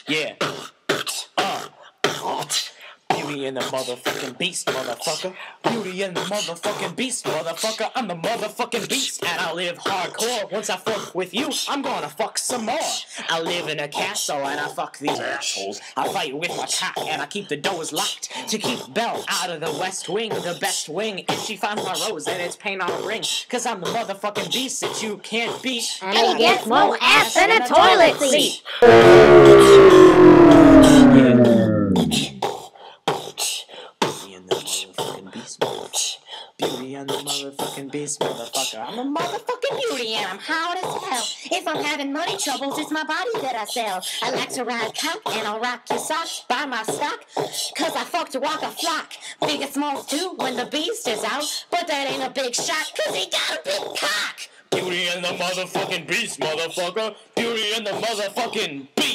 Yeah. Beauty and the motherfucking beast, motherfucker. Beauty and the motherfucking beast, motherfucker. I'm the motherfucking beast, and I live hardcore. Once I fuck with you, I'm gonna fuck some more. I live in a castle, and I fuck these assholes. I fight with my cock, and I keep the doors locked to keep Belle out of the West Wing, the best wing. If she finds my rose, then it's pain on a ring. Cause I'm the motherfucking beast that you can't beat. And he gets more ass than a toilet seat. Beauty and the motherfucking beast, motherfucker. I'm a motherfucking beauty and I'm hot as hell. If I'm having money troubles, it's my body that I sell. I like to ride cock and I'll rock your socks. Buy my stock, cause I fuck to walk a flock. Big and small too when the beast is out. But that ain't a big shot, cause he got a big cock. Beauty and the motherfucking beast, motherfucker. Beauty and the motherfucking beast.